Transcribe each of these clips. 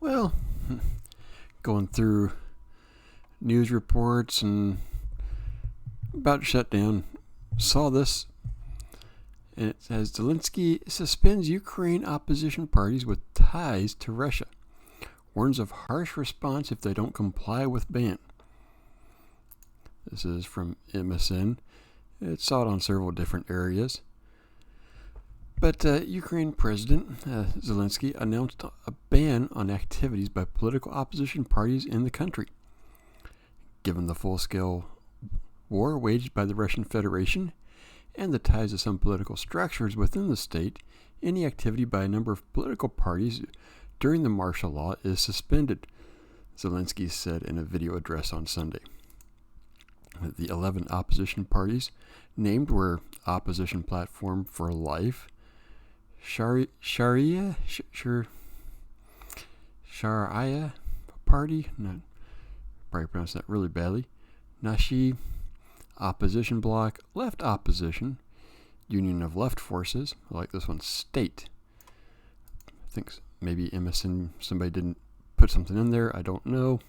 Well, going through news reports and about to shut down, saw this, and it says Zelenskyy suspends Ukraine opposition parties with ties to Russia. Warns of harsh response if they don't comply with ban. This is from MSN. It saw it on several different areas. But Ukraine President Zelenskyy announced a ban on activities by political opposition parties in the country. Given the full-scale war waged by the Russian Federation and the ties of some political structures within the state, any activity by a number of political parties during the martial law is suspended, Zelenskyy said in a video address on Sunday. The 11 opposition parties named were Opposition Platform for Life, Sharia Party, probably pronounced that really badly, Nashi, Opposition Bloc, Left Opposition, Union of Left Forces, I like this one, State. I think maybe MSN, somebody didn't put something in there, I don't know.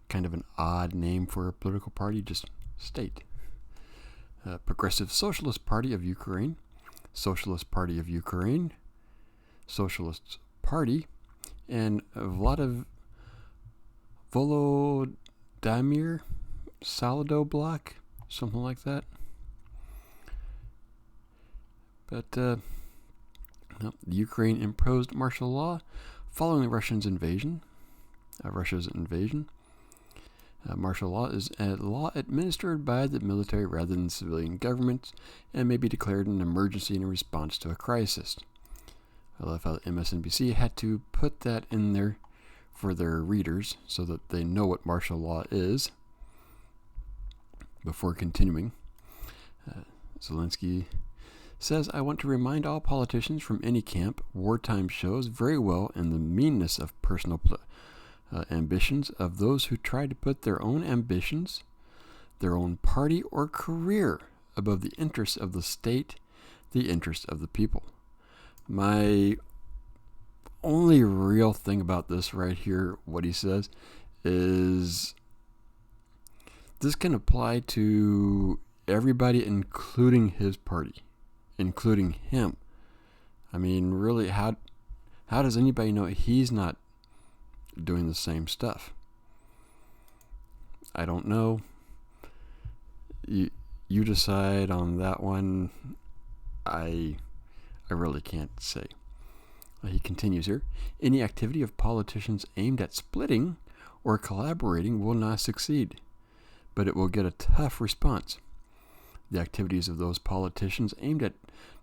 Kind of an odd name for a political party, just State. Progressive Socialist Party of Ukraine, Socialist Party of Ukraine, Socialist Party, and Volodymyr Solido Bloc, something like that. But the Ukraine imposed martial law following Russia's invasion. Martial law is a law administered by the military rather than civilian governments and may be declared an emergency in response to a crisis. I love how MSNBC had to put that in there for their readers so that they know what martial law is. Before continuing, Zelenskyy says, I want to remind all politicians from any camp, wartime shows very well in the meanness of personal ambitions of those who try to put their own ambitions, their own party or career above the interests of the state, the interests of the people. My only real thing about this right here, what he says, is this can apply to everybody, including his party, including him. I mean, really, how does anybody know he's not doing the same stuff? I don't know. You decide on that one. I really can't say. He continues here. Any activity of politicians aimed at splitting or collaborating will not succeed, but it will get a tough response. The activities of those politicians aimed at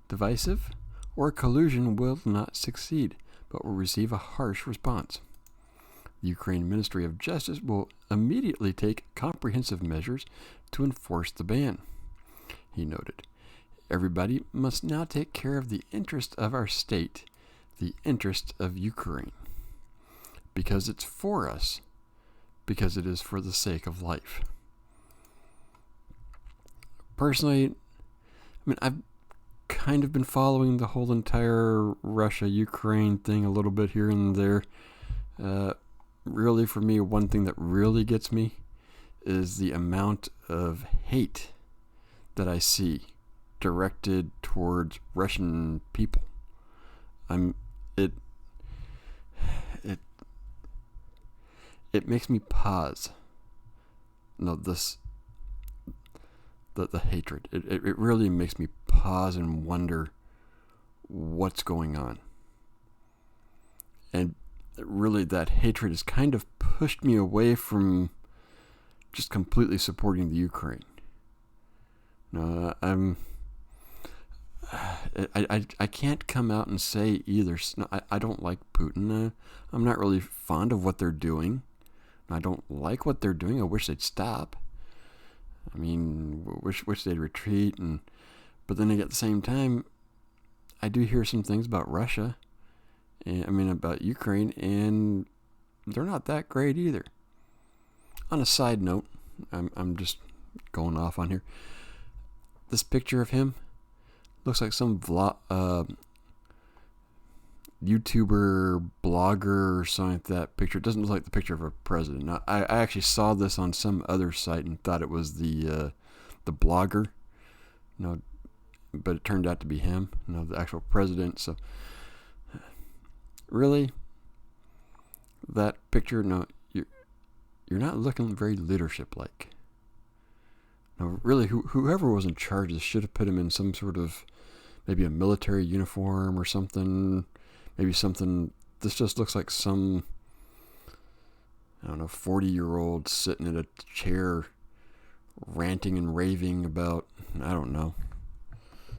divisive or collusion will not succeed, but will receive a harsh response. The Ukraine Ministry of Justice will immediately take comprehensive measures to enforce the ban, he noted. Everybody must now take care of the interest of our state, the interest of Ukraine, because it's for us, because it is for the sake of life. Personally, I've kind of been following the whole entire Russia-Ukraine thing a little bit here and there. Really, for me, one thing that really gets me is the amount of hate that I see directed towards Russian people. It makes me pause. No, the hatred. It really makes me pause and wonder what's going on. And really, that hatred has kind of pushed me away from just completely supporting the Ukraine. No, I can't come out and say either. No, I don't like Putin. I'm not really fond of what they're doing. I don't like what they're doing. I wish they'd stop. I mean, wish they'd retreat. But then at the same time, I do hear some things about Russia. About Ukraine, and they're not that great either. On a side note, I'm just going off on here. This picture of him looks like some YouTuber, blogger, or something like that picture. It doesn't look like the picture of a president. Now, I actually saw this on some other site and thought it was the blogger. No, but it turned out to be him. No, the actual president. So, really, that picture? No, you're not looking very leadership-like. No, really, whoever was in charge of this should have put him in some sort of maybe a military uniform or something. Maybe something. This just looks like some, I don't know, 40-year-old sitting in a chair ranting and raving about, I don't know,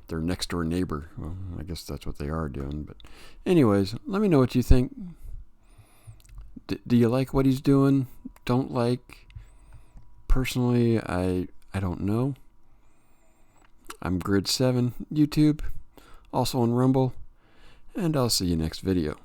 their next door neighbor. Well, I guess that's what they are doing. But anyways, let me know what you think. Do you like what he's doing? Don't like? Personally, I don't know. I'm Grid7 YouTube, also on Rumble, and I'll see you next video.